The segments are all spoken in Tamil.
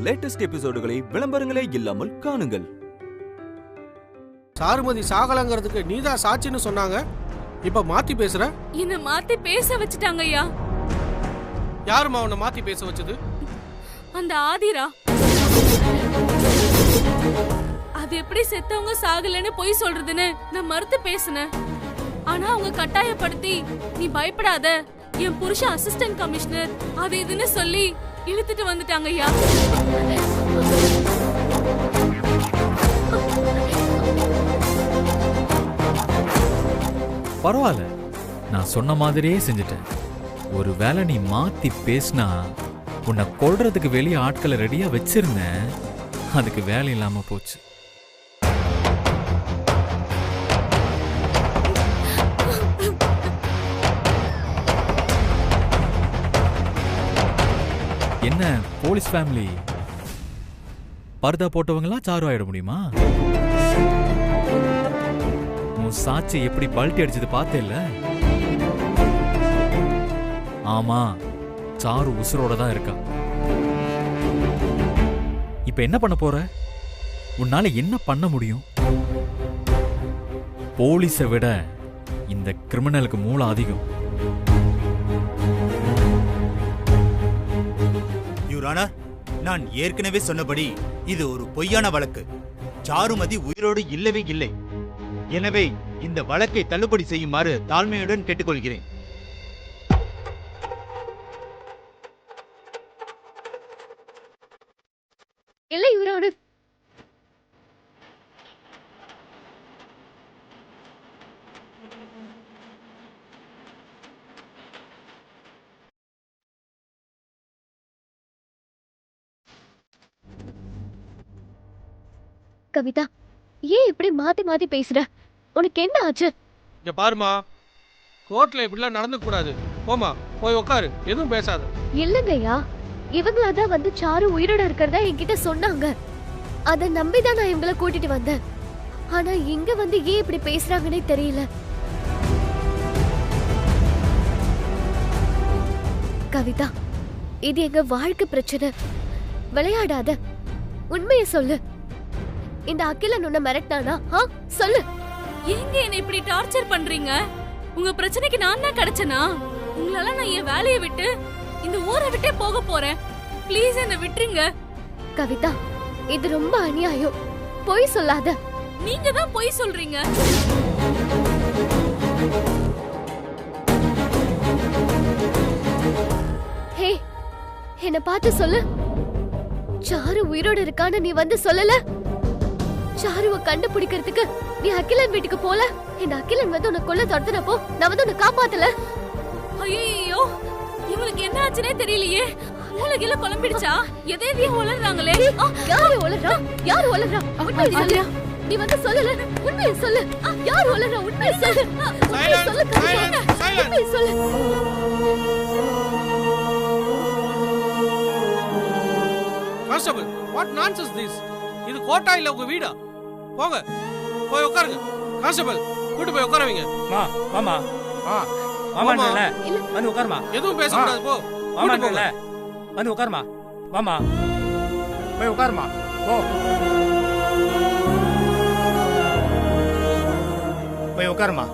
லேட்டஸ்ட் எபிசோடுகளை விளம்பரங்களே இல்லாமல் காணுங்கள். சாருமதி சாகலங்கிறதுக்கு நீதான் சாட்சின்னு சொன்னாங்க. இப்ப மாத்தி பேசுற? என்ன மாத்தி பேச வச்சுட்டாங்க ஐயா. யாருமா உன்னை மாத்தி பேச வச்சது? அந்த ஆதிரா. அது எப்படி செத்தவங்க சாகலன்னு பொய் சொல்றதுன்னு நான் மறுத்து பேசினேன். ஆனா அவங்க கட்டாயப்படுத்தி நீ பயப்படாத, என் புருஷன் அசிஸ்டன்ட் கமிஷனர் அது இதுன்னு சொல்லி இழுத்துட்டு வந்துட்டாங்க ஐயா. பரவாயில்ல, நான் சொன்ன மாதிரியே செஞ்சுட்டேன். ஒருவேளை நீ மாத்தி பேசினா உன்னை கொல்றதுக்கு வெளியே ஆட்களை ரெடியா வச்சிருந்தேன். அதுக்கு வேலை இல்லாம போச்சு. என்ன போலீஸ் ஃபேமிலி, பர்தா போட்டவங்களா சாரு ஆயிட முடியுமா? உன் சாட்சி எப்படி பல்ட்டி அடிச்சது பார்த்தேல்ல? ஆமா, சாரு உசுரோட தான் இருக்கா. இப்ப என்ன பண்ண போற? உன்னால என்ன பண்ண முடியும்? போலீஸை விட இந்த கிரிமினலுக்கு மூளை அதிகம். யுவர் ஆனர், நான் ஏற்கனவே சொன்னபடி இது ஒரு பொய்யான வழக்கு. சாருமதி உயிரோடு இல்லவே இல்லை. எனவே இந்த வழக்கை தள்ளுபடி செய்யுமாறு தாழ்மையுடன் கேட்டுக்கொள்கிறேன். இல்லை யுவர் ஆனர். கவிதா, ஏன் இப்படி மாத்தி மாத்தி பேசுற? உனக்கு என்ன ஆச்சு? இங்க பாருமா, கோர்ட்ல இப்படிலாம் நடந்து கூடாது. போமா, போய் உட்காரு, எதுவும் பேசாத. இல்லங்கய்யா, இவங்களாதான் வந்து சாரு உயிரோட இருக்கிறதா என்கிட்ட சொன்னாங்க. அதை நம்பிதான் நான் இவங்களை கூட்டிட்டு வந்தேன். ஆனா இங்க வந்து ஏன் இப்படி பேசுறாங்கன்னே தெரியல. கவிதா, இது எங்க வாழ்க்கை பிரச்சனை. விளையாடாத, உண்மையை சொல்லு. இந்த அகிலன் உன்னை மிரட்டானா? சொல்லு. ஏங்க என்ன இப்படி டார்ச்சர் பண்றீங்க? உங்க பிரச்சனைக்கு நான் தான் கிடைச்சனா? உங்களால நான் என் வேலையை விட்டு இந்த ஊரை விட்டே போக போறேன். ப்ளீஸ் என்ன விட்டுருங்க. கவிதா, இது ரொம்ப அநியாயம். பொய் சொல்லாத. நீங்க தான் பொய் சொல்றீங்க. ஹே, என்ன பார்த்து சொல்லு. சாரு உயிரோட இருக்கான்னு நீ வந்து சொல்லல. சாருவை கண்டுபிடிக்கிறதுக்கு நீ அகிலன் வீட்டுக்கு போல. இந்த அகிலன் வந்து உன்னை கொல்ல தொடர்ந்தப்போ நான் வந்து உன்னை காப்பாத்தல. ஐயோ, இவளுக்கு என்ன ஆச்சுனே தெரியலையே. மூளைகில குழம்பிடுச்சா? எதையோ உளறாங்களே. யாரு உளறா? யாரு உளறா? உண்மையை சொல்லு. நீ வந்து சொல்லல. உண்மையை சொல்லு. யாரு உளறா? உண்மையை சொல்லு. உண்மையை சொல்லு. உண்மையை சொல்லு. Constable, what nonsense this? இது கோட்டா இல்ல உங்க வீடா? போங்க, போய் உட்காருங்க. கான்ஸ்டபிள், கூட்டி போய் உட்கார வைங்க. மாமா மாமால வந்து உட்காருமா. எதுவும் பேச கூடாது. போ, மாமால வந்து உட்காருமா. மாமா போய் உட்காருமா. போ போய் உட்காருமா.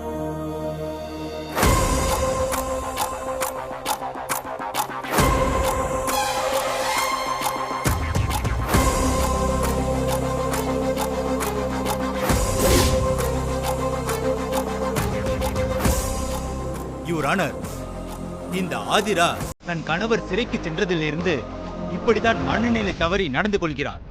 யுவர் ஆனர், இந்த ஆதிரா தன் கணவர் சிறைக்கு சென்றதிலிருந்து இப்படித்தான் மனநிலை தவறி நடந்து கொள்கிறார்.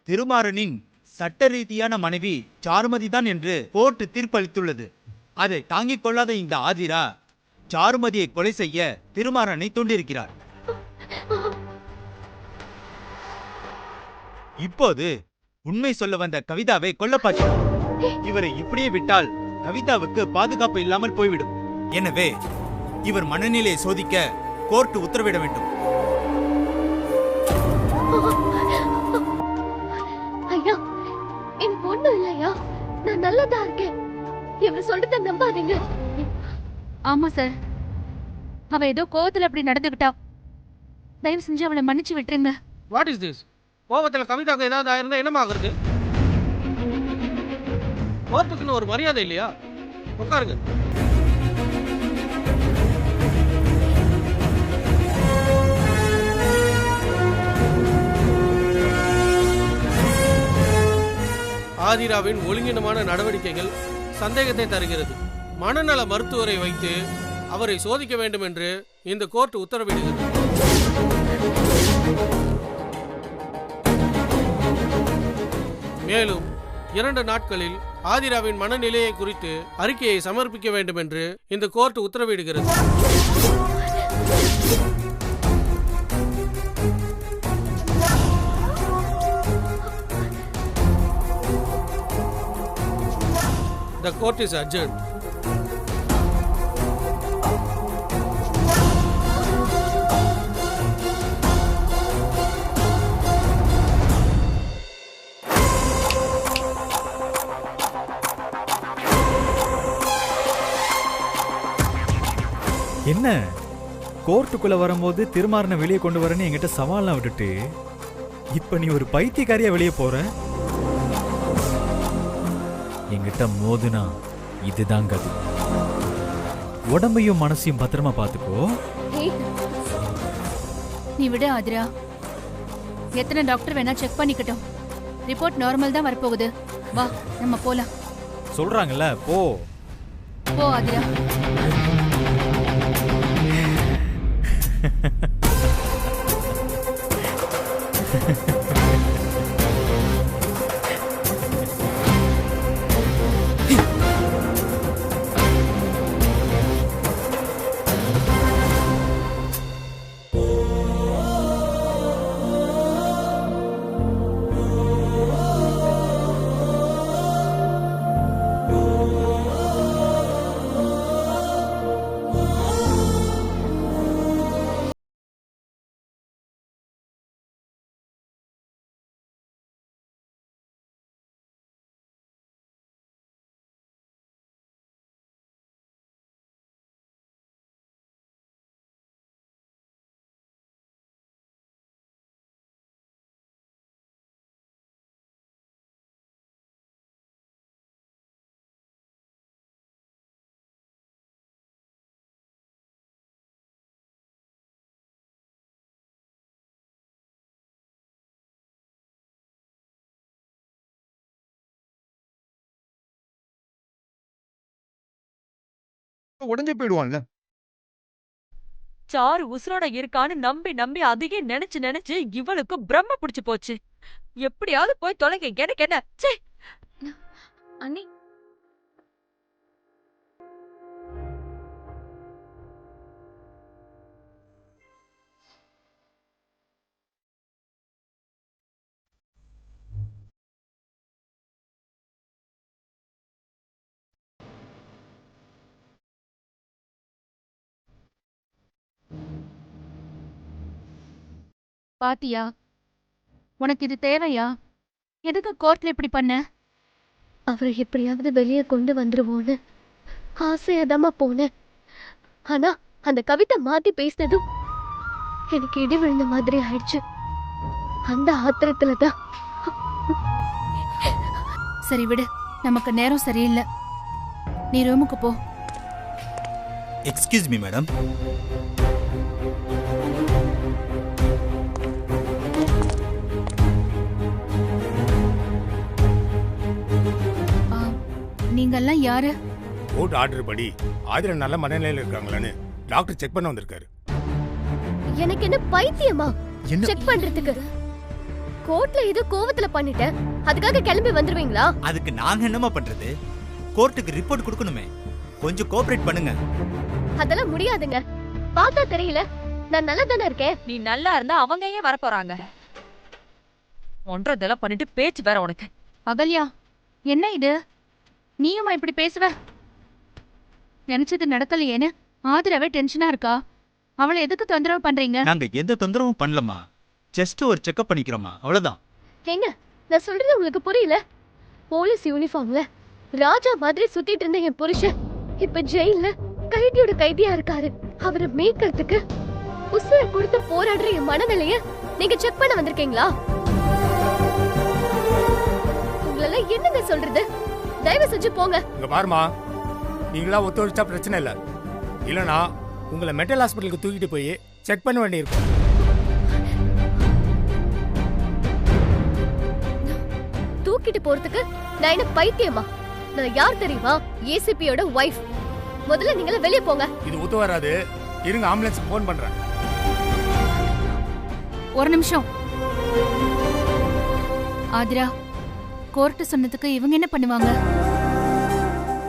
திருமாறனின் சட்ட ரீதியான மனைவி சாருமதிதான் என்று கோர்ட் தீர்ப்பளித்துள்ளது. அதை தாங்கிக் கொள்ளாத இந்த ஆதிரா சாருமதியை கொலை செய்ய திருமாறனை தூண்டிருக்கிறார். இப்போது உண்மை சொல்ல வந்த கவிதாவை கொல்லப்பாக்கிறார். இவரை இப்படியே விட்டால் கவிதாவுக்கு பாதுகாப்பு இல்லாமல் போய்விடும். எனவே இவர் மனநிலையை சோதிக்க கோர்ட் உத்தரவிட வேண்டும். ஐயா, என் பொண்ணு இல்லையா? நான் நல்லதா இருக்கேன். இவர் சொல்றத நம்பாதீங்க. ஆமா சார், அவ ஏதோ கோவத்துல அப்படி நடந்துக்கிட்டா. தயவு செஞ்சு அவளை மன்னிச்சு விட்டுருங்க. What is this? கோவத்தில் கவிதாக்கு ஏதாவது ஆயிருந்தா என்னமாகிறது? கோர்ட்டுக்குன்னு ஒரு மரியாதை இல்லையா? உட்காருங்க. ஆதிராவின் ஒழுங்கினமான நடவடிக்கைகள் சந்தேகத்தை தருகிறது. மனநல மருத்துவரை வைத்து அவரை சோதிக்க வேண்டும் என்று இந்த கோர்ட் உத்தரவிடுகிறது. மேலும் 2 நாட்களில் ஆதிராவின் மனநிலையை குறித்து அறிக்கையை சமர்ப்பிக்க வேண்டும் என்று இந்த court உத்தரவிடுகிறது. The court is adjourned. என்ன கோர்ட்டுக்குள்ள வரும்போது திருமாறனை வெளியே கொண்டு வரேன்னு என்கிட்ட சவால்லாம் விட்டுட்டு இப்ப நீ ஒரு பைத்தியக்காரியா வெளியே போற? என்கிட்ட மோதுனா இதுதான் கதி. உடம்பையும் மனசையும் பத்திரமா பாத்துக்கோ. நீ விட ஆதிரா, எத்தனை டாக்டர் வேணா செக் பண்ணிக்கட்டும். ரிப்போர்ட் நார்மல் தான் வரப்போகுது. வா நம்ம போலாம். சொல்றாங்கல்ல, போ போ ஆதிரா. உடஞ்சே போயிடுவான்ல. சாரு உசுரோட இருக்கான்னு நம்பி நம்பி அதையே நினைச்சு நினைச்சு இவளுக்கு பிரம்ம பிடிச்சு போச்சு. எப்படியாவது போய் தொலைங்க, எனக்கு என்ன? ச்சே. அண்ணி, பாத்தியா, உனக்கு இது தேவையா? எதுக்கு கோர்ட்ல இப்படி பண்ண? அவரை எப்படியாவது வெளியே கொண்டு வந்துருவோன்னு ஆசையாதாம்மா போனேன். ஆனா அந்த கவிதை மாத்தி பேசினதும் எனக்கு இடி விழுந்த மாதிரி ஆயிடுச்சு. அந்த ஆத்திரத்துலதான். சரி விடு, நமக்கு நேரம் சரியில்லை. நீ ரூமுக்கு போ. Excuse me madam. நீங்கெல்லாம் யாரு? கோர்ட் ஆர்டர் படி ஆதிரா நல்ல மனநிலையில இருக்காங்களான்னு டாக்டர் செக் பண்ண வந்திருக்காரு. எனக்கு என்ன பைத்தியமா செக் பண்றதுக்கு? கோர்ட்ல ஏதோ கோவத்துல பண்ணிட்டேன், அதுக்காக கிளம்பி வந்துருவீங்களா? அதுக்கு நாங்க என்னமா பண்றது? கோர்ட்டுக்கு ரிப்போர்ட் கொடுக்கணுமே, கொஞ்சம் கோஆபரேட் பண்ணுங்க. அதெல்லாம் முடியாதுங்க. பார்த்தா தெரியல, நான் நல்லா தானே இருக்கேன். நீ நல்லா இருந்தா அவங்க ஏன் வரப்போறாங்க? ஒன்றதெல்லாம் பண்ணிட்டு பேச்சு வேற உனக்கு. அகல்யா, என்ன இது? நீயுமா இப்படி பேசுவ? நினைச்சது நடக்கலையேன்னு ஆதிராவே டென்ஷனா இருக்கா. அவளை எதுக்கு தொந்தரவு பண்றீங்க? நாங்க எந்த தொந்தரவும் பண்ணலமா, ஜஸ்ட் ஒரு செக்அப் பண்ணிக்கிறோமா, அவ்வளவுதான். ஏங்க, நான் சொல்றது உங்களுக்கு புரியல? போலீஸ் யூனிஃபார்ம்ல ராஜா மாதிரி சுத்திட்டு இருந்த என் புருஷன் இப்ப ஜெயில கைதியோட கைதியா இருக்காரு. அவரை மீட்கிறதுக்கு உசுரை கொடுத்து போராடுற என் மனநிலைய நீங்க செக் பண்ண வந்திருக்கீங்களா? உங்களெல்லாம் என்னங்க சொல்றது? தயவு செஞ்சு போங்க. இங்க பாருமா, நீங்களா ஒத்துழைச்சா பிரச்சனை இல்லை, இல்லைனா உங்களை மென்டல் ஹாஸ்பிட்டலுக்கு தூக்கிட்டு போய் செக் பண்ண வேண்டியிருக்கும். தூக்கிட்டு போறதுக்கு நான் என்ன பைத்தியமா? நான் யார் தெரியுமா? ஏசிபியோட வைஃப். முதல்ல நீங்கள வெளியே போங்க. இது ஒத்து வராது. இருங்க, ஆம்புலன்ஸ்க்கு ஃபோன் பண்றேன். ஒரு நிமிஷம். ஆதிரா, கோர்ட்டு சொன்னதுக்கு இவங்க என்ன பண்ணுவாங்க?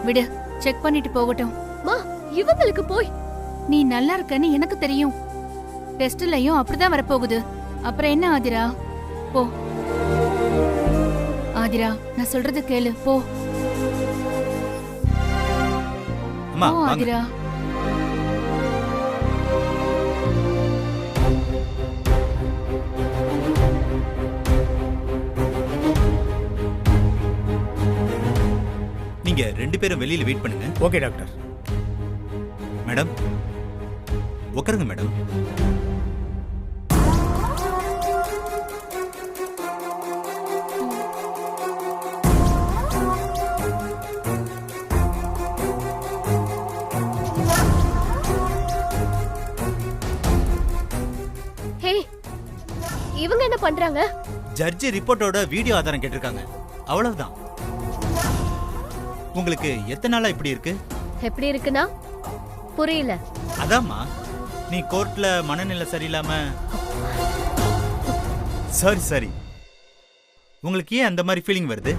விடு, செக் பண்ணிட்டு போகட்டும். மா, இவங்களுக்கு போய் நீ நல்லா இருக்கன்னு எனக்கு தெரியும். டெஸ்ட்லயும் அப்படிதான் வரப்போகுது. அப்புறம் என்ன ஆதிரா? போ ஆதிரா, நான் சொல்றது கேளு, போ. அம்மா, போ வாங்க. ஆதிரா. நீங்க 2 பேரும் வெளியில வெயிட் பண்ணுங்க. Okay doctor. மேடம், உட்காருங்க மேடம். ஹே, இவங்க என்ன பண்றாங்க? ஜட்ஜி ரிப்போர்ட்டோட வீடியோ ஆதாரம் கேட்டிருக்காங்க, அவ்வளவுதான். உங்களுக்கு எத்தனை நாளா இப்படி இருக்கு? எப்படி இருக்குன்னா புரியல. அதாம்மா, நீ கோர்ட்ல மனநிலை சரியில்லாம. சரி, உங்களுக்கு ஏன் அந்த மாதிரி ஃபீலிங் வருது?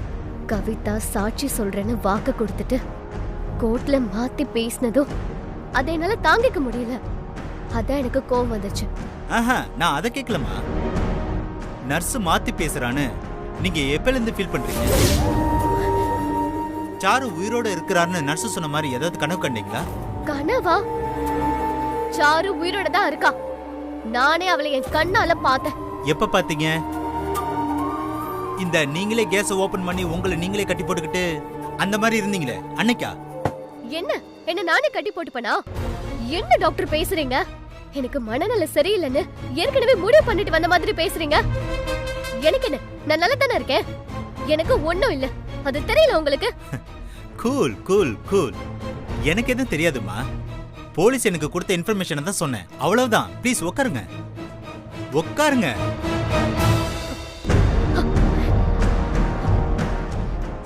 கவிதா சாட்சி சொல்றேன்னு வாக்கு கொடுத்துட்டு கோர்ட்ல மாத்தி பேசினதும் அதை என்னால தாங்கிக்க முடியல. அதான் எனக்கு கோவம் வந்துச்சு. ஆஹா, நான் அதை கேட்கலமா. நர்ஸ் மாத்தி பேசுறான்னு நீங்க எப்பல இருந்து ஃபீல் பண்றீங்க? சாரு உயிரோட இருக்கிறாருன்னு நர்ஸ் சொன்ன மாதிரி ஏதாவது கனவு கண்டீங்களா? கனவா? சாரு உயிரோட தான் இருக்கா. நானே அவளை என் கண்ணால பார்த்தேன். எப்ப பாத்தீங்க? இந்த நீங்களே கேஸ் ஓபன் பண்ணி உங்களை நீங்களே கட்டி போட்டுக்கிட்டு அந்த மாதிரி இருந்தீங்களே, அன்னைக்கா? என்ன நானே கட்டி போட்டுப்பனா? என்ன டாக்டர் பேசுறீங்க? எனக்கு மனநல சரியில்லைன்னு ஏற்கனவே முடிவு பண்ணிட்டு வந்த மாதிரி பேசுறீங்க. எனக்கு என்ன, நான் நல்லா தானே இருக்கேன். எனக்கு ஒண்ணும் இல்ல, அது தெரியல உங்களுக்கு? Cool cool cool. எனக்கு எதுவும் தெரியாதுமா. போலீஸ் எனக்கு கொடுத்த இன்ஃபர்மேஷனை தான் சொன்னேன், அவ்வளவுதான். ப்ளீஸ் உட்காருங்க, உட்காருங்க.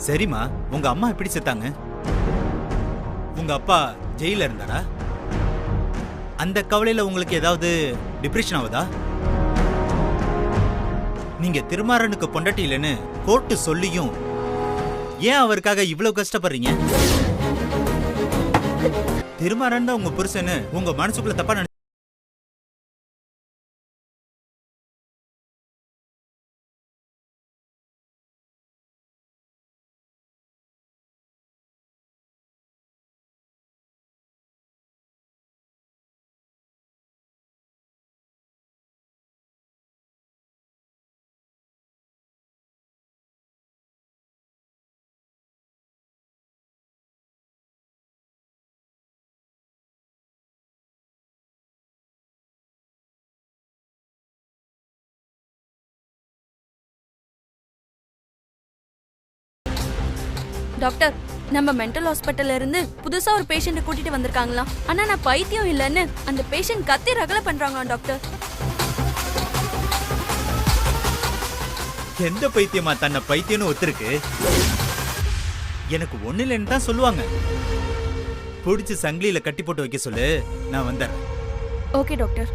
சரிம்மா, உங்க அம்மா எப்படி செத்தாங்க? உங்க அப்பா ஜெயில இருந்தாரா? அந்த கவலையில உங்களுக்கு ஏதாவது டிப்ரெஷன் ஆகுதா? நீங்க திருமாறனுக்கு பொண்டாட்டி இல்லைன்னு கோர்ட்டு சொல்லியும் ஏன் அவருக்காக இவ்வளவு கஷ்டப்படுறீங்க? திருமாறன் தான் உங்க புருஷன்னு உங்க மனசுக்குள்ள தப்பா நினை. டாக்டர், நம்ம மென்டல் ஹாஸ்பிட்டல்ல இருந்து புதுசா ஒரு பேஷண்ட கூட்டிட்டு வந்திருக்காங்களாம். ஆனா நான் பைத்தியம் இல்லன்னு அந்த பேஷண்ட் கத்தி ரகலை பண்றாங்களாம் டாக்டர். எந்த பைத்தியமா தன்னை பைத்தியம்னு ஒத்துருக்கு? எனக்கு ஒண்ணு இல்லைன்னு தான் சொல்லுவாங்க. பிடிச்சு சங்கிலியில கட்டி போட்டு வைக்க சொல்லு, நான் வந்துடுறேன். Okay doctor.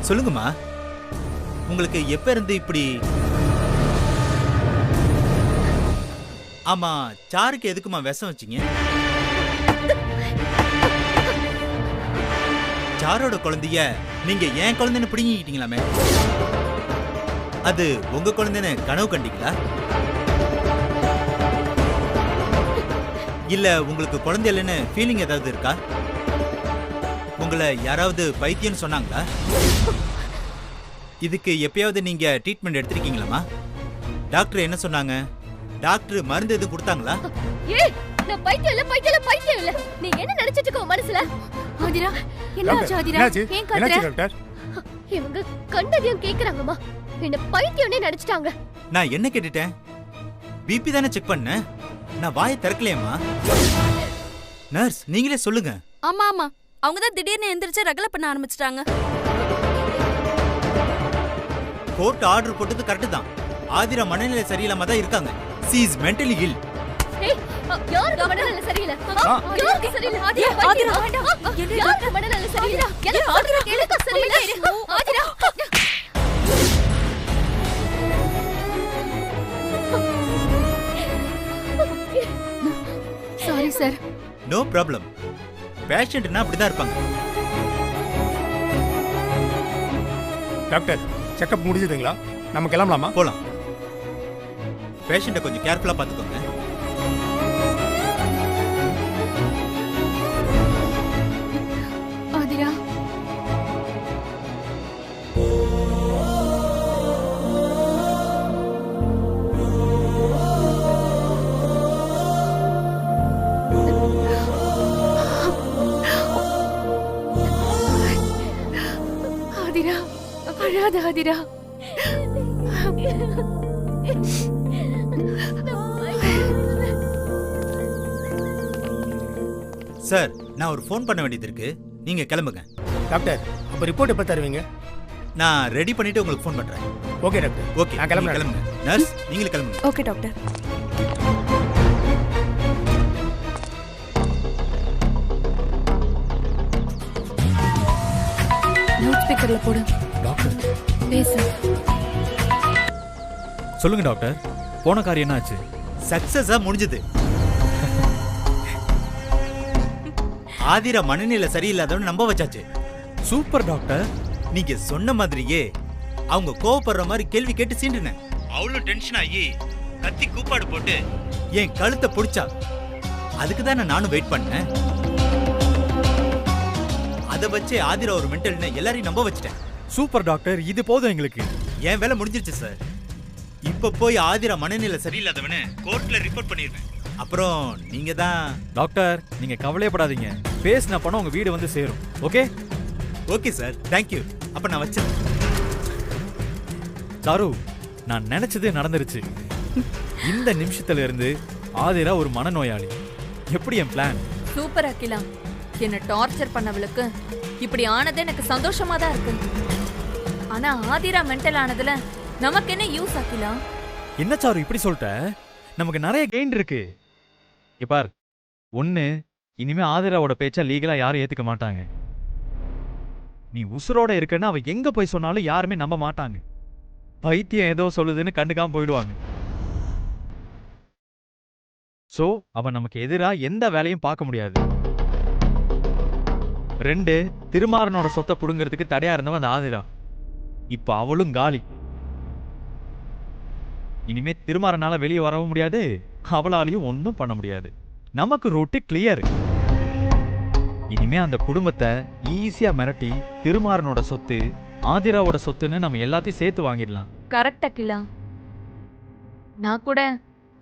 சொல்லுங்கம்மா, உங்களுக்கு எப்ப இருந்து இப்படி? ஆமா, சாருக்கு எதுக்குமா விஷம் வச்சீங்க? சாரோட குழந்தைய நீங்க ஏன் குழந்தைன்னு பிடிங்கிட்டீங்களாமே, அது உங்க குழந்தைன்னு கனவு கண்டீங்களா? இல்ல உங்களுக்கு குழந்தை இல்லைன்னு ஃபீலிங் ஏதாவது இருக்கா? உங்களை யாராவது பைத்தியம்னு சொன்னாங்களா? இதுக்கு எப்பயாவது நீங்க ட்ரீட்மெண்ட் எடுத்திருக்கீங்களாமா? டாக்டர் என்ன சொன்னாங்க? டாக்டர் மருந்து எதுவும் கொடுத்தாங்களா? ஏய், நான் பைத்தியம் இல்ல. நீ என்ன நினைச்சிட்டு இருக்க உன் மனசுல? ஆதிரா, என்னாச்சு ஆதிரா? என்னாச்சு? ஏன் என்னாச்சு கத்துற? டாக்டர்? இவங்க கண்டதையும் கேக்குறாங்கம்மா. என்ன பைத்தியம்னே நினைச்சிட்டாங்க. நான் என்ன கேட்டுட்டேன்? பிபி தானே செக் பண்ணேன். நான் வாயை திறக்கலையேம்மா. நர்ஸ், நீங்களே சொல்லுங்க. ஆமா ஆமா, அவங்க தான் திடீர்னு எந்திரிச்சு ரகலை பண்ண ஆரம்பிச்சிட்டாங்க. கோர்ட் ஆர்டர் போட்டது கரெக்ட் தான். ஆதிரா மனநிலை சரியில்லாம தான் இருக்காங்க. she is mentally ill. ஏய், யாருக்கு மனநிலை சரியில்லை? யாருக்கு சரியில்லை? ஆதிரா, ஆதிரா, வேண்டாம். யாருக்கு மனநிலை சரியில்லை? எனக்கு ஆதிரா கேளுங்க சரியில்லை. Aathira. Sorry sir. No problem. பேஷண்ட்னா அப்படிதான் இருப்பாங்க. டாக்டர், செக்கப் முடிஞ்சதுங்களா? நம்ம கிளம்பலாமா? போலாம். பேஷண்ட்டை கொஞ்சம் கேர்ஃபுல்லா பாத்துக்கோங்க. ஆதிரா, ஆதிரா, அழாத ஆதிரா. சார், நான் ஒரு ஃபோன் பண்ண வேண்டியது இருக்கு. நீங்க கிளம்புங்க. டாக்டர், அப்ப ரிப்போர்ட் எப்ப தருவீங்க? நான் ரெடி பண்ணிட்டு உங்களுக்கு ஃபோன் பண்றேன். Okay doctor. ஓகே, நான் கிளம்புறேன். கிளம்புங்க. நர்ஸ், நீங்களும் கிளம்புங்க. Okay doctor. லவுட் ஸ்பீக்கர்ல போடு. டாக்டர் பேசு. சொல்லுங்க டாக்டர், போன காரியம் என்னாச்சு? சக்சஸா முடிஞ்சது. ஆதிரா மனநிலை சரியில்லாதவன்னு நம்ப வச்சாச்சு. Super doctor. நீங்க சொன்ன மாதிரியே அவங்க கோவப்படுற மாதிரி கேள்வி கேட்டு சீண்டுனேன். அவளும் டென்ஷன் ஆகி கத்தி கூப்பாடு போட்டு என் கழுத்தை பிடிச்சா. அதுக்கு தான் நானும் வெயிட் பண்ணேன். அதை வச்சு ஆதிரா ஒரு மென்டல்னு எல்லாரையும் நம்ப வச்சுட்டேன். சூப்பர் டாக்டர், இது போதும் எங்களுக்கு. என் வேலை முடிஞ்சிருச்சு சார். இப்ப போய் ஆதிரா மனநிலை சரியில்லாதவனு கோர்ட்ல ரிப்போர்ட் பண்ணிருவேன். அப்புறம் நீங்க தான். டாக்டர், நீங்க கவலையப்படாதீங்க. பேசின பணம் உங்க வீடு வந்து சேரும். ஓகே? Okay sir, thank you. அப்ப நான் வச்சேன். சாரு, நான் நினைச்சது நடந்துருச்சு. இந்த நிமிஷத்துல இருந்து ஆதிரா ஒரு மனநோயாளி. எப்படி என் பிளான்? சூப்பர் அகிலா. என்ன டார்ச்சர் பண்ணவளுக்கு இப்படி ஆனது எனக்கு சந்தோஷமா தான் இருக்கு. ஆனா ஆதிரா மென்டல் ஆனதுல நமக்கு என்ன யூஸ் அகிலா? என்ன சாரு இப்படி சொல்லிட்ட? நமக்கு நிறைய கெயின் இருக்கு. பார், ஒண்ணு, இனிமே ஆதிராவோட பேச்ச லீகலா யாரும் ஏத்துக்க மாட்டாங்க. நீ உசுரோட இருக்கன்னா அவ எங்க போய் சொன்னாலும் யாருமே நம்ப மாட்டாங்க. பைத்தியம் ஏதோ சொல்லுதுன்னு கண்டுக்காம போயிடுவாங்க. சோ அவ நமக்கு எதிரா எந்த வேலையும் பார்க்க முடியாது. 2, திருமாறனோட சொத்தை புடுங்கிறதுக்கு தடையா இருந்தவன் அந்த ஆதிரா. இப்ப அவளும் காலி. இனிமே திருமாறனால வெளியே வரவும் முடியாது, அவளாலையும் ஒன்றும் பண்ண முடியாது. நமக்கு ரூட்டு கிளியர். இனிமே அந்த குடும்பத்தை ஈஸியா மிரட்டி திருமாறனோட சொத்து ஆதிராவோட சொத்துன்னு நம்ம எல்லாத்தையும் சேர்த்து வாங்கிடலாம். கரெக்ட் அகிலா. நான் கூட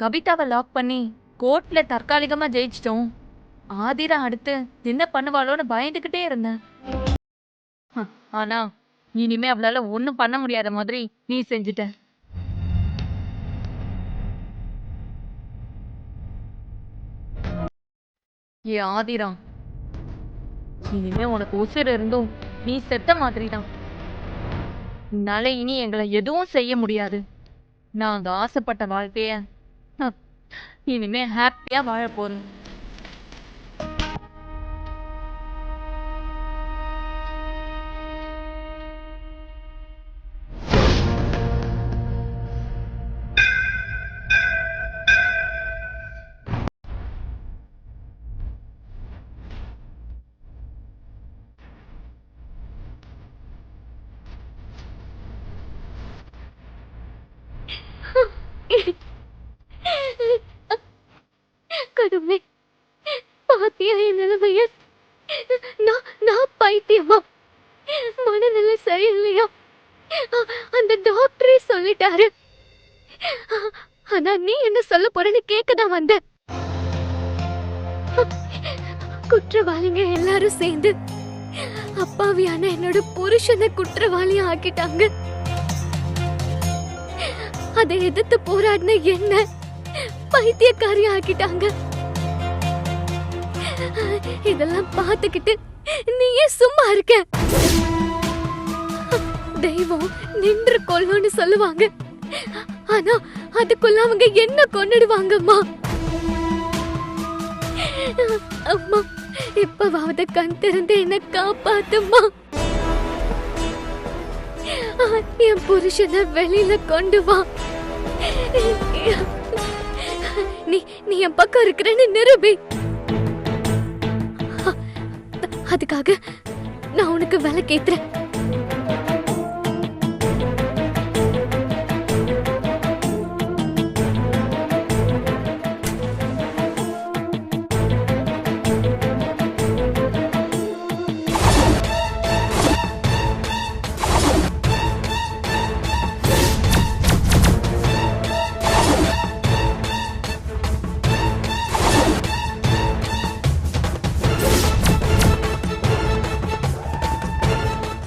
கவிதாவை லாக் பண்ணி கோர்ட்ல தற்காலிகமா ஜெயிச்சிட்டோம். ஆதிரா அடுத்து என்ன பண்ணுவாளோன்னு பயந்துகிட்டே இருந்தேன். ஆனா இனிமே அவளால ஒண்ணும் பண்ண முடியாத மாதிரி நீ செஞ்சுட்ட. ஏ ஆதிரா, இனிமே உனக்கு உசுர் இருந்தும் நீ செத்த மாதிரி தான். உன்னால இனி எங்களை எதுவும் செய்ய முடியாது. நாங்க ஆசைப்பட்ட வாழ்க்கைய இனிமே ஹாப்பியா வாழ போறோம். கடவுளே, பைத்தியமா மனநிலை சரியில்லையா அந்த டாக்டரே சொல்லிட்டாரு. ஆனா நீ என்ன சொல்ல போறன்னு கேட்கதான் வந்த. குற்றவாளிங்க எல்லாரும் சேர்ந்து அப்பாவியான என்னோட புருஷனை குற்றவாளியா ஆக்கிட்டாங்க. அதை எதிர்த்து போராடின என்ன பைத்தியக்காரி ஆக்கிட்டாங்க. இதெல்லாம் பார்த்துக்கிட்டு நீ ஏன் சும்மா இருக்க? தெய்வம் நின்று கொல்லும்னு சொல்லுவாங்க. ஆனா அதுக்குள்ள அவங்க என்ன கொன்னுடுவாங்கம்மா. அம்மா இப்பவாவது கண் திறந்து என்ன காப்பாத்துமா. என் புருஷனை வெளியில கொண்டு வா. நீ என் பக்கம் இருக்கிறன்னு நிரூபி. அதுக்காக நான் உனக்கு விலை கேத்துறேன்.